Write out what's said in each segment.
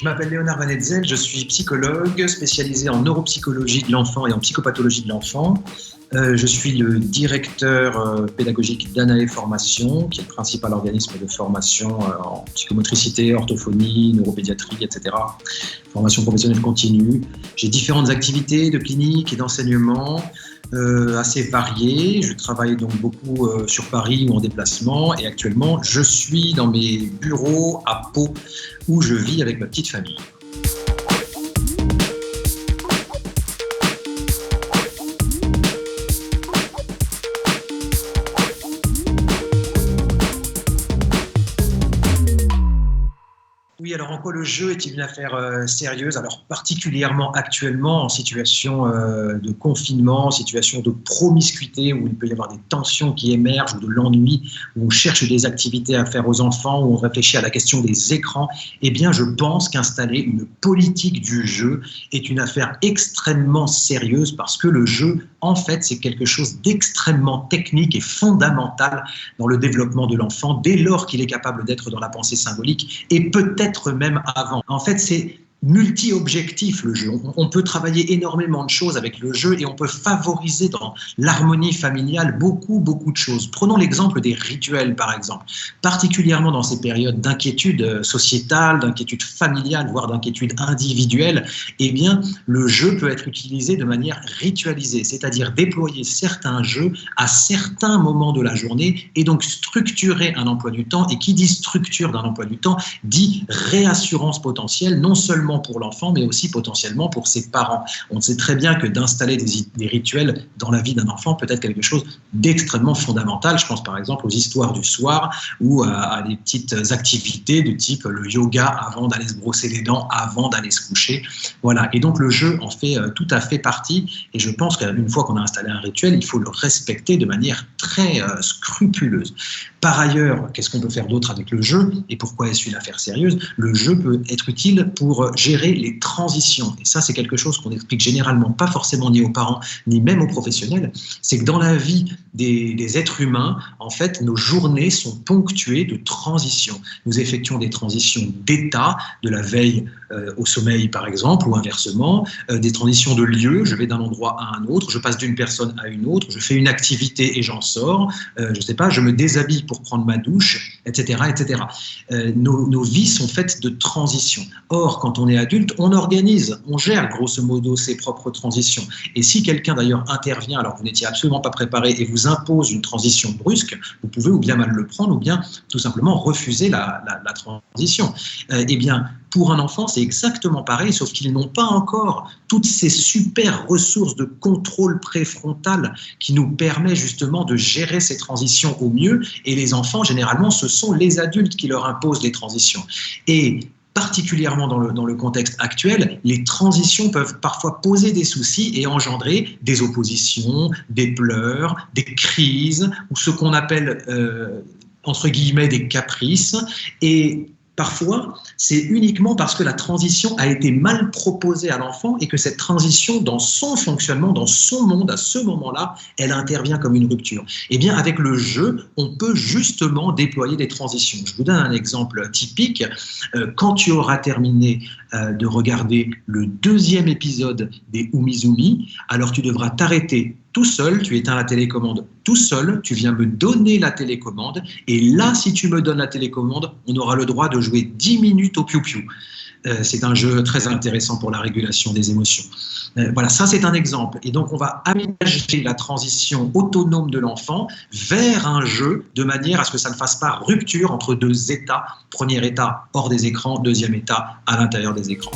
Je m'appelle Léonard Van Hetzel, je suis psychologue spécialisé en neuropsychologie de l'enfant et en psychopathologie de l'enfant. Je suis le directeur pédagogique d'Anae Formation, qui est le principal organisme de formation en psychomotricité, orthophonie, neuropédiatrie, etc. Formation professionnelle continue. J'ai différentes activités de clinique et d'enseignement assez variées. Je travaille donc beaucoup sur Paris ou en déplacement. Et actuellement, je suis dans mes bureaux à Pau, où je vis avec ma petite famille. Oui, alors en quoi le jeu est-il une affaire sérieuse? Alors particulièrement actuellement en situation de confinement, en situation de promiscuité, où il peut y avoir des tensions qui émergent, ou de l'ennui, où on cherche des activités à faire aux enfants, où on réfléchit à la question des écrans, eh bien je pense qu'installer une politique du jeu est une affaire extrêmement sérieuse, parce que le jeu, en fait, c'est quelque chose d'extrêmement technique et fondamental dans le développement de l'enfant, dès lors qu'il est capable d'être dans la pensée symbolique, et peut-être même avant. En fait, c'est multi-objectif le jeu. On peut travailler énormément de choses avec le jeu et on peut favoriser dans l'harmonie familiale beaucoup de choses. Prenons l'exemple des rituels, par exemple. Particulièrement dans ces périodes d'inquiétude sociétale, d'inquiétude familiale, voire d'inquiétude individuelle, eh bien, le jeu peut être utilisé de manière ritualisée, c'est-à-dire déployer certains jeux à certains moments de la journée et donc structurer un emploi du temps. Et qui dit structure d'un emploi du temps dit réassurance potentielle, non seulement pour l'enfant, mais aussi potentiellement pour ses parents. On sait très bien que d'installer des rituels dans la vie d'un enfant peut être quelque chose d'extrêmement fondamental. Je pense par exemple aux histoires du soir ou à des petites activités du type le yoga avant d'aller se brosser les dents, avant d'aller se coucher. Voilà. Et donc le jeu en fait tout à fait partie. Et je pense qu'une fois qu'on a installé un rituel, il faut le respecter de manière très scrupuleuse. Par ailleurs, qu'est-ce qu'on peut faire d'autre avec le jeu et pourquoi est-ce une affaire sérieuse? Le jeu peut être utile pour gérer les transitions. Et ça, c'est quelque chose qu'on n'explique généralement pas forcément ni aux parents, ni même aux professionnels. C'est que dans la vie des êtres humains, en fait, nos journées sont ponctuées de transitions. Nous effectuons des transitions d'état, de la veille au sommeil, par exemple, ou inversement, des transitions de lieu. Je vais d'un endroit à un autre, je passe d'une personne à une autre, je fais une activité et j'en sors, je sais pas, je me déshabille pour prendre ma douche, etc., etc. Nos vies sont faites de transitions. Or, quand on est adulte, on organise, on gère grosso modo ses propres transitions. Et si quelqu'un d'ailleurs intervient alors que vous n'étiez absolument pas préparé et vous impose une transition brusque, vous pouvez ou bien mal le prendre ou bien tout simplement refuser la transition. Eh bien, pour un enfant, c'est exactement pareil, sauf qu'ils n'ont pas encore toutes ces super ressources de contrôle préfrontal qui nous permet justement de gérer ces transitions au mieux. Et les enfants, généralement, ce sont les adultes qui leur imposent les transitions. Et particulièrement dans le contexte actuel, les transitions peuvent parfois poser des soucis et engendrer des oppositions, des pleurs, des crises, ou ce qu'on appelle, entre guillemets, des caprices. Et parfois, c'est uniquement parce que la transition a été mal proposée à l'enfant et que cette transition, dans son fonctionnement, dans son monde, à ce moment-là, elle intervient comme une rupture. Eh bien, avec le jeu, on peut justement déployer des transitions. Je vous donne un exemple typique. Quand tu auras terminé de regarder le 2e épisode des Umizoomi, alors tu devras t'arrêter tout seul, tu éteins la télécommande tout seul, tu viens me donner la télécommande, et là, si tu me donnes la télécommande, on aura le droit de jouer 10 minutes au piou-piou. C'est un jeu très intéressant pour la régulation des émotions. Voilà, ça c'est un exemple. Et donc on va aménager la transition autonome de l'enfant vers un jeu de manière à ce que ça ne fasse pas rupture entre deux états. Premier état hors des écrans, deuxième état à l'intérieur des écrans.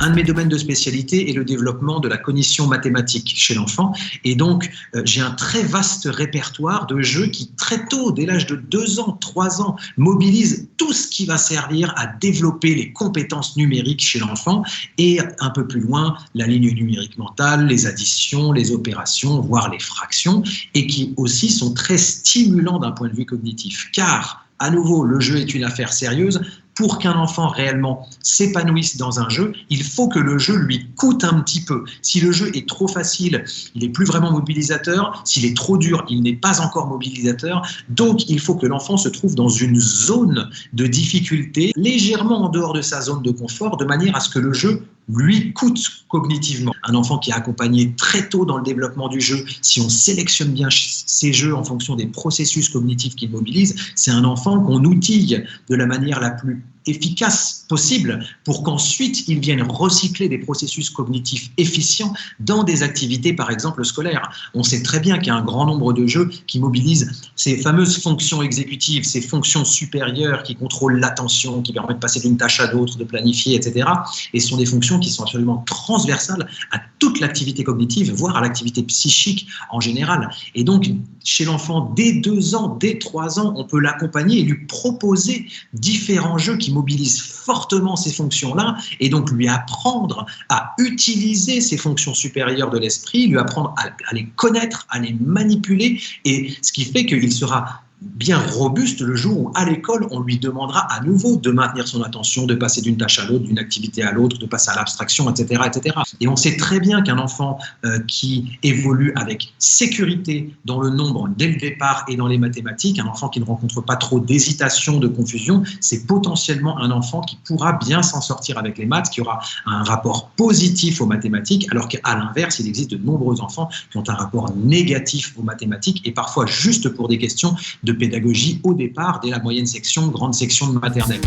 Un de mes domaines de spécialité est le développement de la cognition mathématique chez l'enfant. Et donc, j'ai un très vaste répertoire de jeux qui, très tôt, dès l'âge de 2 ans, 3 ans, mobilisent tout ce qui va servir à développer les compétences numériques chez l'enfant. Et un peu plus loin, la ligne numérique mentale, les additions, les opérations, voire les fractions, et qui aussi sont très stimulants d'un point de vue cognitif. Car, à nouveau, le jeu est une affaire sérieuse. pour qu'un enfant réellement s'épanouisse dans un jeu, il faut que le jeu lui coûte un petit peu. Si le jeu est trop facile, il n'est plus vraiment mobilisateur. S'il est trop dur, il n'est pas encore mobilisateur. Donc, il faut que l'enfant se trouve dans une zone de difficulté, légèrement en dehors de sa zone de confort, de manière à ce que le jeu lui coûte cognitivement. Un enfant qui est accompagné très tôt dans le développement du jeu, si on sélectionne bien ses jeux en fonction des processus cognitifs qu'il mobilise, c'est un enfant qu'on outille de la manière la plus efficace possible pour qu'ensuite il vienne recycler des processus cognitifs efficients dans des activités, par exemple, scolaires. On sait très bien qu'il y a un grand nombre de jeux qui mobilisent ces fameuses fonctions exécutives, ces fonctions supérieures qui contrôlent l'attention, qui permettent de passer d'une tâche à l'autre, de planifier, etc. Et ce sont des fonctions qui sont absolument transversales à toute l'activité cognitive, voire à l'activité psychique en général. Et donc, chez l'enfant, dès 2 ans, dès 3 ans, on peut l'accompagner et lui proposer différents jeux qui mobilisent fortement ces fonctions-là, et donc lui apprendre à utiliser ces fonctions supérieures de l'esprit, lui apprendre à les connaître, à les manipuler, et ce qui fait qu'il sera bien robuste le jour où, à l'école, on lui demandera à nouveau de maintenir son attention, de passer d'une tâche à l'autre, d'une activité à l'autre, de passer à l'abstraction, etc., etc. Et on sait très bien qu'un enfant qui évolue avec sécurité dans le nombre dès le départ et dans les mathématiques, un enfant qui ne rencontre pas trop d'hésitation, de confusion, c'est potentiellement un enfant qui pourra bien s'en sortir avec les maths, qui aura un rapport positif aux mathématiques, alors qu'à l'inverse, il existe de nombreux enfants qui ont un rapport négatif aux mathématiques, et parfois juste pour des questions de pédagogie au départ, dès la moyenne section, grande section de maternelle.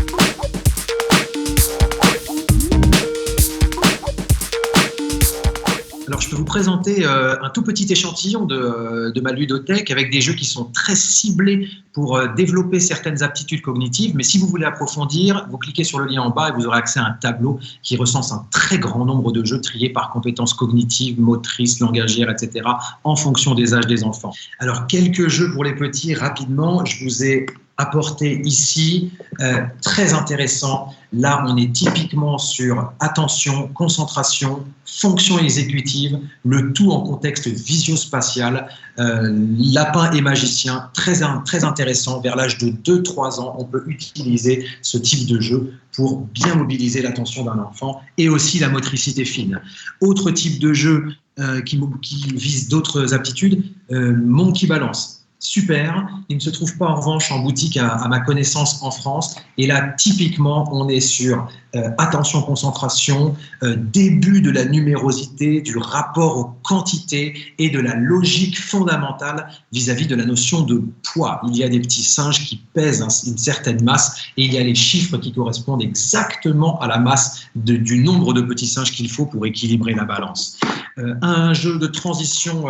Alors, je peux vous présenter un tout petit échantillon de ma ludothèque avec des jeux qui sont très ciblés pour développer certaines aptitudes cognitives. Mais si vous voulez approfondir, vous cliquez sur le lien en bas et vous aurez accès à un tableau qui recense un très grand nombre de jeux triés par compétences cognitives, motrices, langagières, etc., en fonction des âges des enfants. Alors, quelques jeux pour les petits, rapidement. Je vous ai apporté ici, très intéressant. Là, on est typiquement sur attention, concentration, fonction exécutive, le tout en contexte visio-spatial. Lapin et magicien, très intéressant. Vers l'âge de 2-3 ans, on peut utiliser ce type de jeu pour bien mobiliser l'attention d'un enfant et aussi la motricité fine. Autre type de jeu qui vise d'autres aptitudes, Monkey Balance. Super, il ne se trouve pas en revanche en boutique à ma connaissance en France. Et là, typiquement, on est sur attention, concentration, début de la numérosité, du rapport aux quantités et de la logique fondamentale vis-à-vis de la notion de poids. Il y a des petits singes qui pèsent une certaine masse et il y a les chiffres qui correspondent exactement à la masse du nombre de petits singes qu'il faut pour équilibrer la balance. Un jeu de transition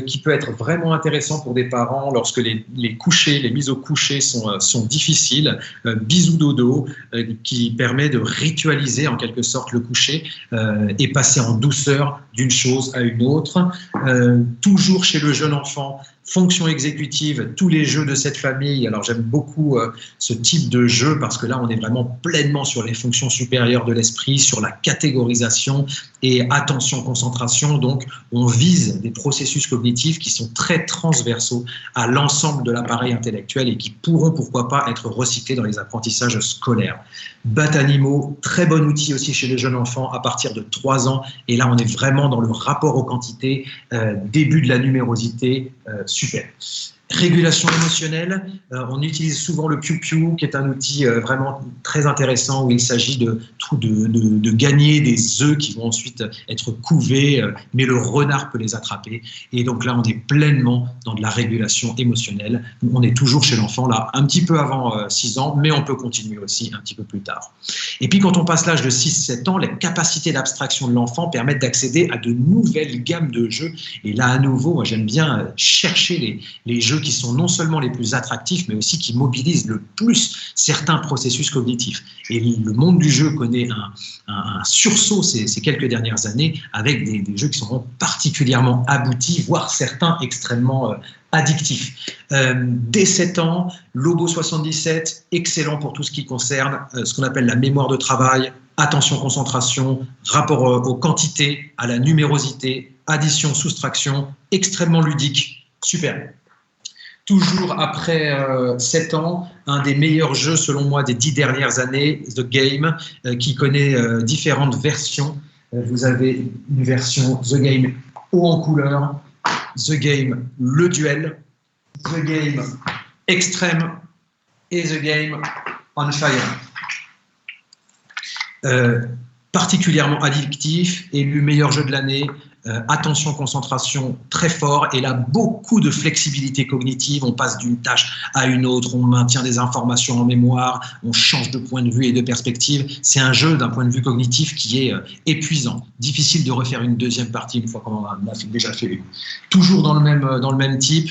qui peut être vraiment intéressant pour des parents lorsque les couchers, les mises au coucher sont difficiles. Bisou dodo, qui permet de ritualiser en quelque sorte le coucher et passer en douceur d'une chose à une autre. Toujours chez le jeune enfant, fonction exécutive, tous les jeux de cette famille. Alors j'aime beaucoup ce type de jeu parce que là on est vraiment pleinement sur les fonctions supérieures de l'esprit, sur la catégorisation et attention, concentration. Donc on vise des processus cognitifs qui sont très transversaux à l'ensemble de l'appareil intellectuel et qui pourront pourquoi pas être recyclés dans les apprentissages scolaires. Batanimo, très bon outil aussi chez les jeunes enfants à partir de 3 ans. Et là on est vraiment dans le rapport aux quantités, début de la numérosité, super. Régulation émotionnelle, on utilise souvent le Piu-Piu, qui est un outil vraiment très intéressant où il s'agit de gagner des œufs qui vont ensuite être couvés, mais le renard peut les attraper. Et donc là, on est pleinement dans de la régulation émotionnelle. On est toujours chez l'enfant, là, un petit peu avant 6 ans, mais on peut continuer aussi un petit peu plus tard. Et puis, quand on passe l'âge de 6-7 ans, les capacités d'abstraction de l'enfant permettent d'accéder à de nouvelles gammes de jeux. Et là, à nouveau, moi, j'aime bien chercher les jeux qui sont non seulement les plus attractifs, mais aussi qui mobilisent le plus certains processus cognitifs. Et le monde du jeu connaît un sursaut ces quelques dernières années avec des jeux qui sont particulièrement aboutis, voire certains extrêmement addictifs. Dès 7 ans, Lobo 77, excellent pour tout ce qui concerne ce qu'on appelle la mémoire de travail, attention, concentration, rapport aux quantités, à la numérosité, addition, soustraction, extrêmement ludique, super. Toujours après 7 ans, un des meilleurs jeux, selon moi, des 10 dernières années, The Game, qui connaît différentes versions. Vous avez une version The Game haut en couleur, The Game le duel, The Game extrême et The Game on fire. Particulièrement addictif, élu meilleur jeu de l'année, attention, concentration très fort, et là beaucoup de flexibilité cognitive, on passe d'une tâche à une autre, on maintient des informations en mémoire, on change de point de vue et de perspective. C'est un jeu d'un point de vue cognitif qui est épuisant, difficile de refaire une deuxième partie une fois qu'on en a déjà fait une. Toujours dans le même type.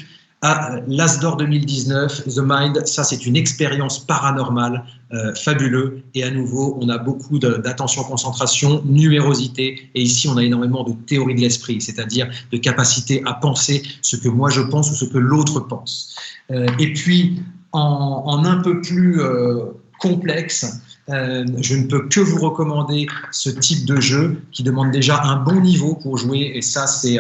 L'As d'or 2019, The Mind, ça c'est une expérience paranormale fabuleux, et à nouveau on a beaucoup d'attention, concentration, numérosité, et ici on a énormément de théorie de l'esprit, c'est-à-dire de capacité à penser ce que moi je pense ou ce que l'autre pense. Et puis en un peu plus complexe, je ne peux que vous recommander ce type de jeu qui demande déjà un bon niveau pour jouer, et ça c'est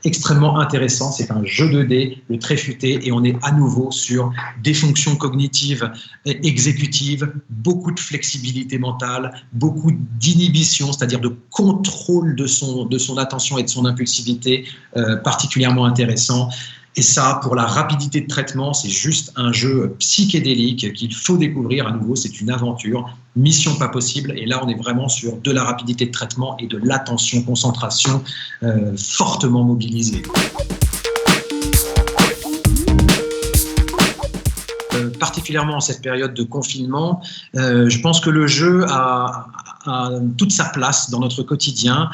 extrêmement intéressant. C'est un jeu 2D, le très futé, et on est à nouveau sur des fonctions cognitives exécutives, beaucoup de flexibilité mentale, beaucoup d'inhibition, c'est-à-dire de contrôle de son attention et de son impulsivité, particulièrement intéressant. Et ça, pour la rapidité de traitement, c'est juste un jeu psychédélique qu'il faut découvrir à nouveau. C'est une aventure, mission pas possible. Et là, on est vraiment sur de la rapidité de traitement et de l'attention, concentration fortement mobilisée. Particulièrement en cette période de confinement, je pense que le jeu a toute sa place dans notre quotidien.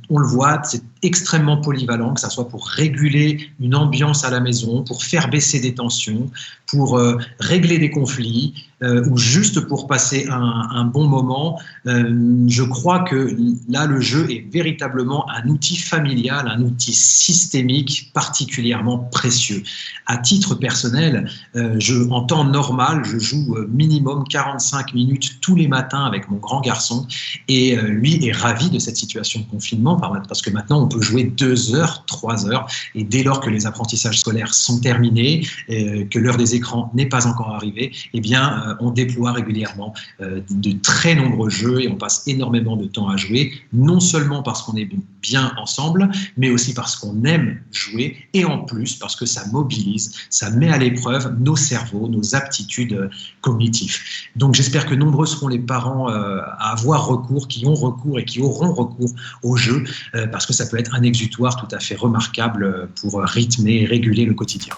On le voit, c'est extrêmement polyvalent, que ce soit pour réguler une ambiance à la maison, pour faire baisser des tensions, pour régler des conflits, ou juste pour passer un bon moment. Je crois que là, le jeu est véritablement un outil familial, un outil systémique particulièrement précieux. À titre personnel, en temps normal, je joue minimum 45 minutes tous les matins avec mon grand garçon, et lui est ravi de cette situation de confinement, parce que maintenant on peut jouer 2 heures, 3 heures, et dès lors que les apprentissages scolaires sont terminés, que l'heure des écrans n'est pas encore arrivée, eh bien on déploie régulièrement de très nombreux jeux, et on passe énormément de temps à jouer, non seulement parce qu'on est bien ensemble, mais aussi parce qu'on aime jouer, et en plus parce que ça mobilise, ça met à l'épreuve nos cerveaux, nos aptitudes cognitives. Donc j'espère que nombreux seront les parents à avoir recours, qui ont recours et qui auront recours au jeu, parce que ça peut être un exutoire tout à fait remarquable pour rythmer et réguler le quotidien.